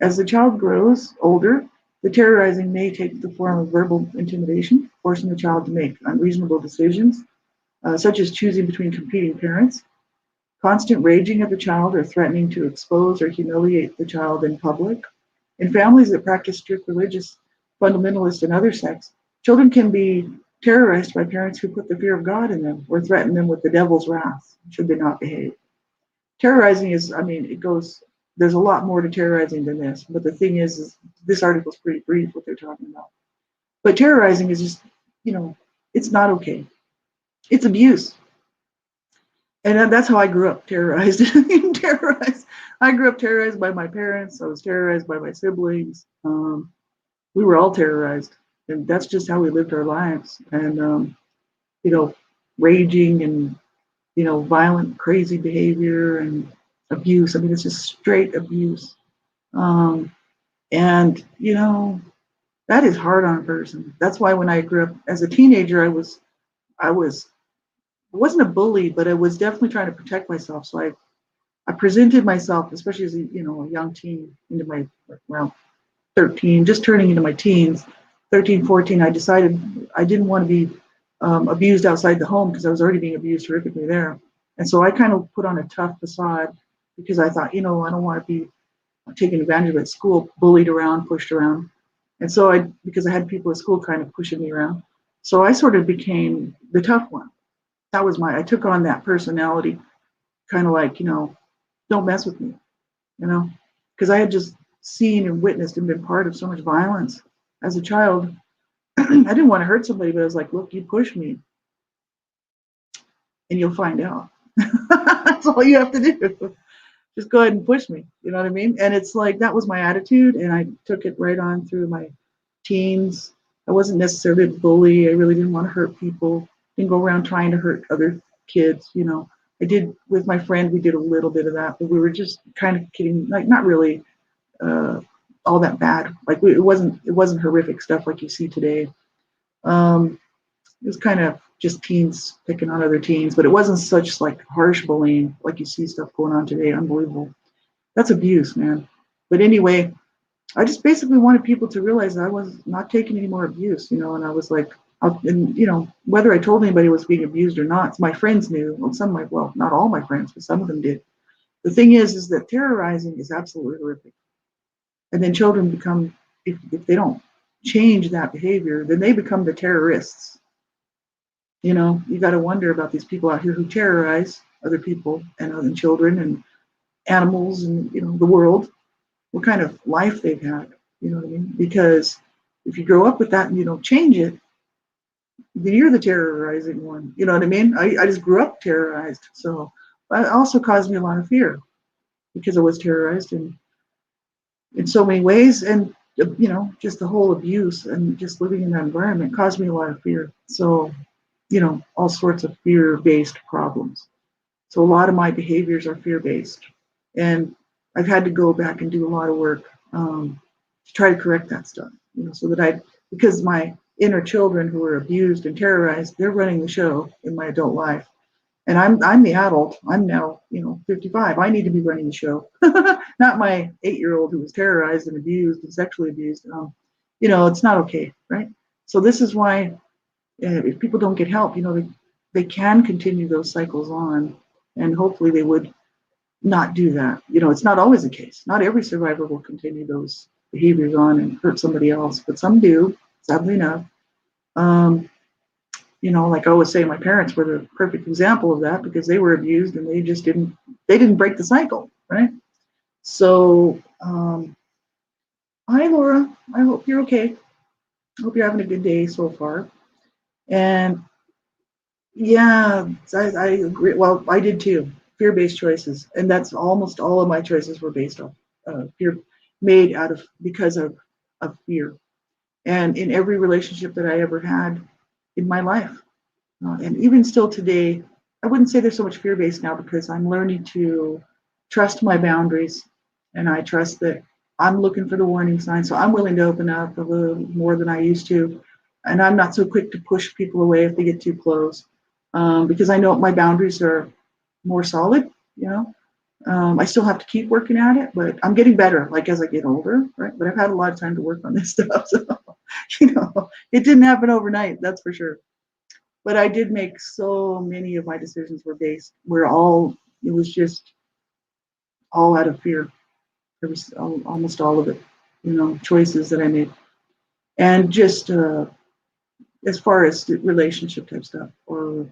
As the child grows older, the terrorizing may take the form of verbal intimidation, forcing the child to make unreasonable decisions, such as choosing between competing parents, constant raging at the child, or threatening to expose or humiliate the child in public. In families that practice strict religious, fundamentalist, and other sects, children can be terrorized by parents who put the fear of God in them or threaten them with the devil's wrath should they not behave. Terrorizing is, there's a lot more to terrorizing than this, but the thing is this article is pretty brief what they're talking about. But terrorizing is just, it's not okay. It's abuse. And that's how I grew up, terrorized. I grew up terrorized by my parents. I was terrorized by my siblings. We were all terrorized. And that's just how we lived our lives. And, raging and, violent, crazy behavior and abuse. It's just straight abuse. And, that is hard on a person. That's why when I grew up as a teenager, I wasn't a bully, but I was definitely trying to protect myself. So I presented myself, especially as a young teen, into my around 13, just turning into my teens, 13, 14. I decided I didn't want to be abused outside the home because I was already being abused horrifically there. And so I kind of put on a tough facade because I thought, I don't want to be taken advantage of at school, bullied around, pushed around. And so because I had people at school kind of pushing me around. So I sort of became the tough one. I took on that personality, kind of like, don't mess with me, because I had just seen and witnessed and been part of so much violence as a child. I didn't want to hurt somebody, but I was like, look, you push me and you'll find out. That's all you have to do. Just go ahead and push me. You know what I mean? And it's like, that was my attitude. And I took it right on through my teens. I wasn't necessarily a bully. I really didn't want to hurt people. Didn't go around trying to hurt other kids. I did with my friend, we did a little bit of that, but we were just kind of kidding, like not really all that bad. Like it wasn't horrific stuff like you see today. It was kind of just teens picking on other teens, but it wasn't such like harsh bullying like you see stuff going on today. Unbelievable. That's abuse, man. But anyway, I just basically wanted people to realize that I was not taking any more abuse, and I was like, whether I told anybody I was being abused or not, my friends knew. Well, not all my friends, but some of them did. The thing is that terrorizing is absolutely horrific. And then children become, if they don't change that behavior, then they become the terrorists. You got to wonder about these people out here who terrorize other people and children and animals and, the world, what kind of life they've had, you know what I mean? Because if you grow up with that and you don't change it, then you're the terrorizing one. You know what I mean? I just grew up terrorized. So that also caused me a lot of fear because I was terrorized in so many ways. And, just the whole abuse and just living in that environment caused me a lot of fear. So, all sorts of fear-based problems. So a lot of my behaviors are fear-based. And I've had to go back and do a lot of work to try to correct that stuff, so that because my inner children who were abused and terrorized, they're running the show in my adult life. And I'm the adult. I'm now, 55. I need to be running the show, not my 8-year-old who was terrorized and abused and sexually abused. It's not okay, right? So this is why if people don't get help, they can continue those cycles on, and hopefully they would not do that. It's not always the case. Not every survivor will continue those behaviors on and hurt somebody else, but some do, sadly enough. Like I always say, my parents were the perfect example of that because they were abused and they didn't break the cycle, right? So, hi, Laura. I hope you're okay. I hope you're having a good day so far. And yeah, I agree. Well, I did too. Fear-based choices, and that's almost all of my choices were based off fear, made out of because of fear. And in every relationship that I ever had in my life, and even still today, I wouldn't say there's so much fear-based now because I'm learning to trust my boundaries, and I trust that I'm looking for the warning signs. So I'm willing to open up a little more than I used to, and I'm not so quick to push people away if they get too close, because I know my boundaries are more solid. I still have to keep working at it, but I'm getting better, like as I get older, right? But I've had a lot of time to work on this stuff, so it didn't happen overnight, that's for sure. But I did make so many of my decisions it was just all out of fear. There was almost all of it, choices that I made. And just as far as the relationship type stuff or,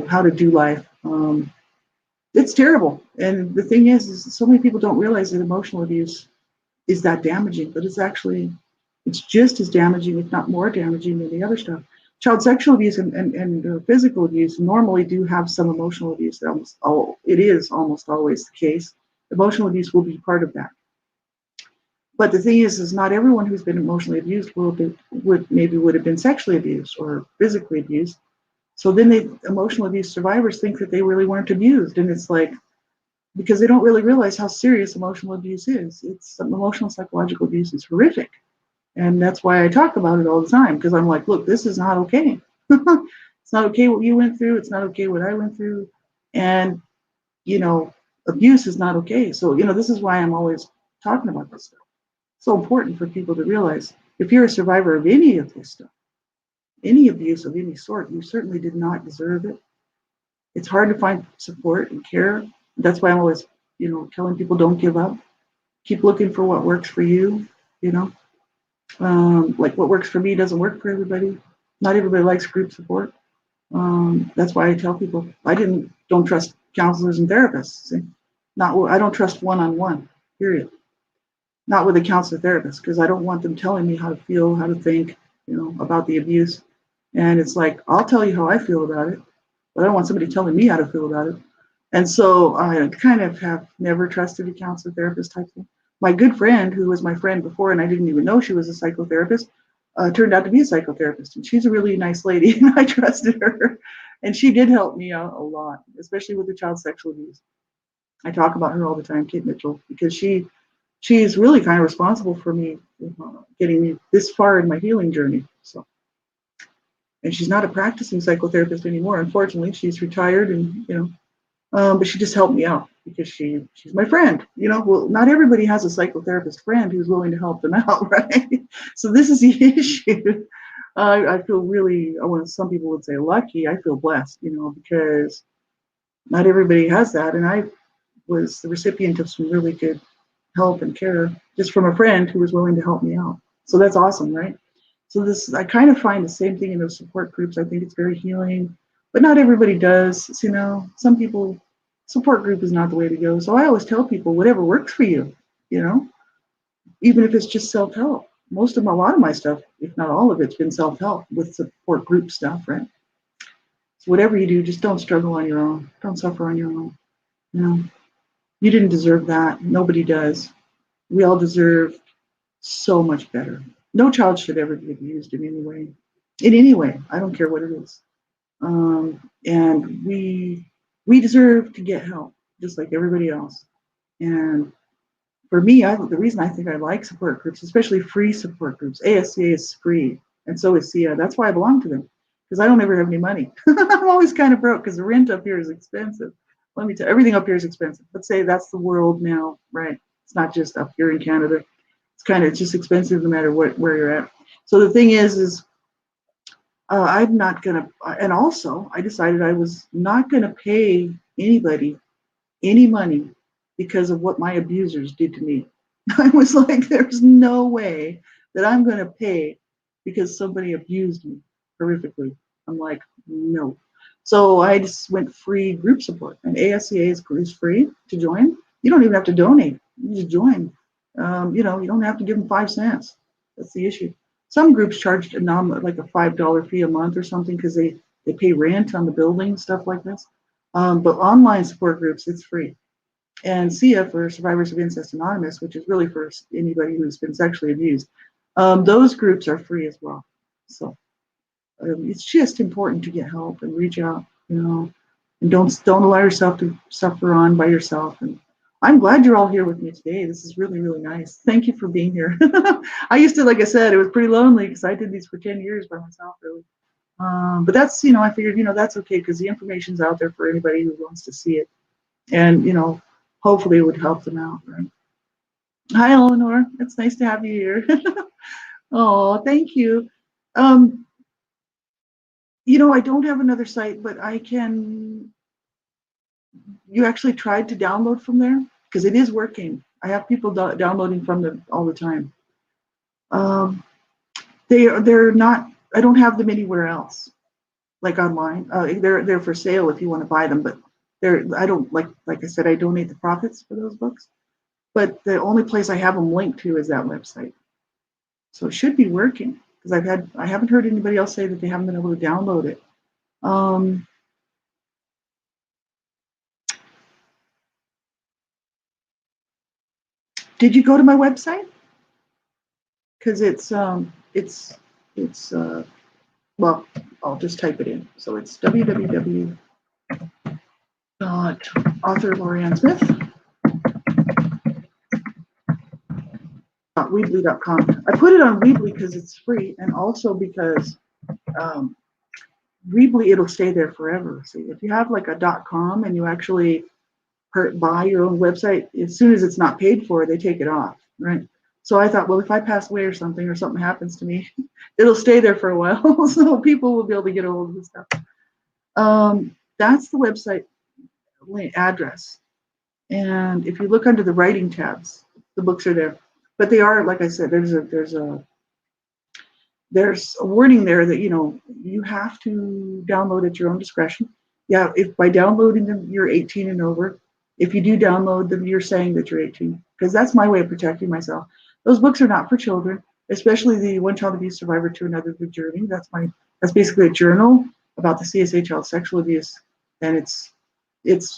how to do life, it's terrible. And the thing is so many people don't realize that emotional abuse is that damaging, but it's just as damaging, if not more damaging than the other stuff. Child sexual abuse and physical abuse normally do have some emotional abuse. It is almost always the case. Emotional abuse will be part of that. But the thing is not everyone who's been emotionally abused would have been sexually abused or physically abused. So then emotional abuse survivors think that they really weren't abused, and it's like because they don't really realize how serious emotional abuse is. It's emotional psychological abuse is horrific. And that's why I talk about it all the time, because I'm like, look, this is not okay. It's not okay what you went through. It's not okay what I went through. And, abuse is not okay. So, this is why I'm always talking about this stuff. It's so important for people to realize if you're a survivor of any of this stuff, any abuse of any sort, you certainly did not deserve it. It's hard to find support and care. That's why I'm always, telling people don't give up. Keep looking for what works for you, like what works for me doesn't work for everybody. Not everybody likes group support. That's why I tell people don't trust counselors and therapists. See? I don't trust one-on-one, period. Not with a counselor therapist, because I don't want them telling me how to feel, how to think, about the abuse. And it's like, I'll tell you how I feel about it, but I don't want somebody telling me how to feel about it. And so I kind of have never trusted a counselor therapist type thing. My good friend, who was my friend before, and I didn't even know she was a psychotherapist, turned out to be a psychotherapist. And she's a really nice lady, and I trusted her. And she did help me out a lot, especially with the child sexual abuse. I talk about her all the time, Kate Mitchell, because she's really kind of responsible for me getting me this far in my healing journey. So, and she's not a practicing psychotherapist anymore. Unfortunately, she's retired, and but she just helped me out because she's my friend. Well, not everybody has a psychotherapist friend who's willing to help them out, right? So this is the issue. I feel really, some people would say lucky. I feel blessed, because not everybody has that, and I was the recipient of some really good help and care just from a friend who was willing to help me out. So that's awesome, right? So I kind of find the same thing in those support groups. I think it's very healing, but not everybody does. Some people, support group is not the way to go. So I always tell people, whatever works for you, even if it's just self-help. A lot of my stuff, if not all of it's been self-help with support group stuff, right? So whatever you do, just don't struggle on your own. Don't suffer on your own. You didn't deserve that. Nobody does. We all deserve so much better. No child should ever be abused in any way. In any way. I don't care what it is. And we deserve to get help, just like everybody else. And for me, the reason I think I like support groups, especially free support groups, ASCA is free, and so is SIA. That's why I belong to them, because I don't ever have any money. I'm always kind of broke because the rent up here is expensive. Let me tell you, everything up here is expensive. Let's say that's the world now, right? It's not just up here in Canada. It's just expensive no matter where you're at. So the thing is I'm not gonna, and also I decided I was not gonna pay anybody any money because of what my abusers did to me. I was like, there's no way that I'm going to pay because somebody abused me horrifically. I'm like, no. So I just went free group support, and ASCA is free to join. You don't even have to donate. You just join. You don't have to give them 5 cents. That's the issue. Some groups charge like a $5 fee a month or something because they pay rent on the building, stuff like this. But online support groups, it's free. And SIA, for Survivors of Incest Anonymous, which is really for anybody who's been sexually abused, those groups are free as well. So it's just important to get help and reach out, and don't allow yourself to suffer on by yourself. And I'm glad you're all here with me today. This is really, really nice. Thank you for being here. I used to, like I said, it was pretty lonely because I did these for 10 years by myself, really. But that's, I figured, that's okay because the information's out there for anybody who wants to see it. And, hopefully it would help them out, right? Hi, Eleanor. It's nice to have you here. Oh, thank you. I don't have another site, but you actually tried to download from there? Because it is working. I have people downloading from them all the time. They're not, I don't have them anywhere else, like online. They're for sale if you want to buy them, but I don't, like I said, I donate the profits for those books. But the only place I have them linked to is that website. So it should be working because I haven't heard anybody else say that they haven't been able to download it. Did you go to my website? Because well, I'll just type it in. So it's www.authorloriannesmith.weebly.com. I put it on Weebly because it's free, and also because Weebly, it'll stay there forever. So if you have like a .com and you actually buy your own website, as soon as it's not paid for, they take it off, right? So I thought, well, if I pass away or something happens to me, it'll stay there for a while, so people will be able to get a hold of the stuff. That's the website address. And if you look under the writing tabs, the books are there. But they are, like I said, there's a warning there that you have to download at your own discretion. Yeah, if by downloading them you're 18 and over. If you do download them, you're saying that you're 18, because that's my way of protecting myself. Those books are not for children, especially the One Child Abuse Survivor to Another: The Journey. That's basically a journal about the CSA child sexual abuse, and it's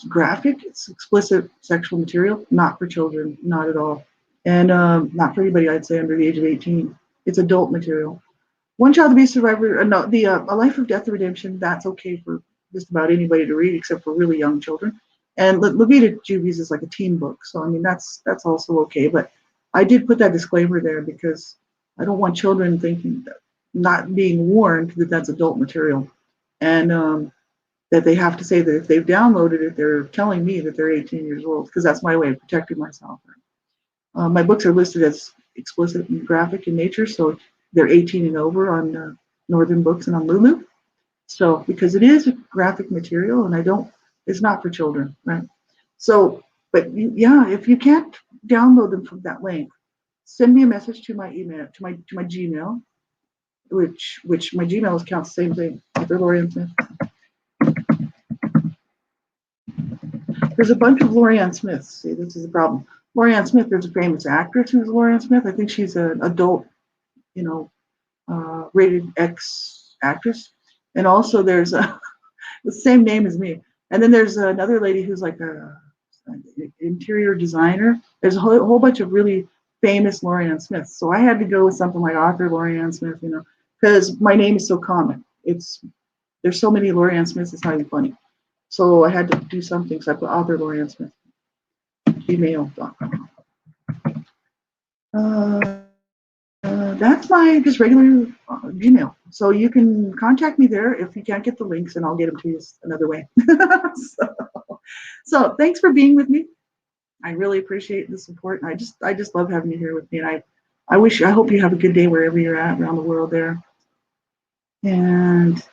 graphic, it's explicit sexual material, not for children, not at all, and not for anybody, I'd say, under the age of 18. It's adult material. One Child Abuse Survivor, A Life of Death and Redemption, that's okay for just about anybody to read except for really young children. And La Vida Juvies is like a teen book, so I mean that's also okay. But I did put that disclaimer there because I don't want children thinking, not being warned that that's adult material, and that they have to say that if they've downloaded it, they're telling me that they're 18 years old, because that's my way of protecting myself. My books are listed as explicit and graphic in nature, so they're 18 and over on Northern Books and on Lulu. So because it is graphic material, and it's not for children, right? So, but yeah, if you can't download them from that link, send me a message to my email, to my Gmail, which my Gmail counts the same thing. Lorianne Smith. There's a bunch of Lorianne Smiths. See, this is the problem. Lorianne Smith, there's a famous actress who's Lorianne Smith. I think she's an adult, rated X actress. And also there's the same name as me. And then there's another lady who's like an interior designer. There's a whole bunch of really famous Lorianne Smiths. So I had to go with something like author Lorianne Smith, because my name is so common. There's so many Lorianne Smiths, it's not even funny. So I had to do something. So I put author Lorianne Smith, gmail.com. That's my just regular Gmail. So you can contact me there if you can't get the links, and I'll get them to you another way. so, so thanks for being with me. I really appreciate the support. I just love having you here with me, and I hope you have a good day wherever you're at around the world there. And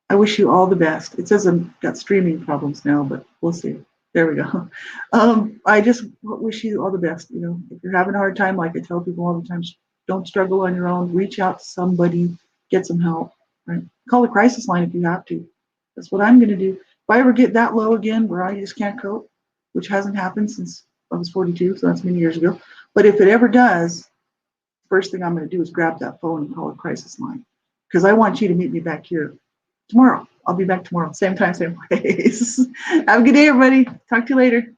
I wish you all the best. It says I've got streaming problems now, but we'll see. There we go. I just wish you all the best. You know, if you're having a hard time, like I tell people all the time, don't struggle on your own. Reach out to somebody, get some help. Right? Call the crisis line if you have to. That's what I'm going to do. If I ever get that low again, where I just can't cope, which hasn't happened since I was 42, so that's many years ago. But if it ever does, first thing I'm going to do is grab that phone and call a crisis line, because I want you to meet me back here tomorrow. I'll be back tomorrow, same time, same place. Have a good day, everybody. Talk to you later.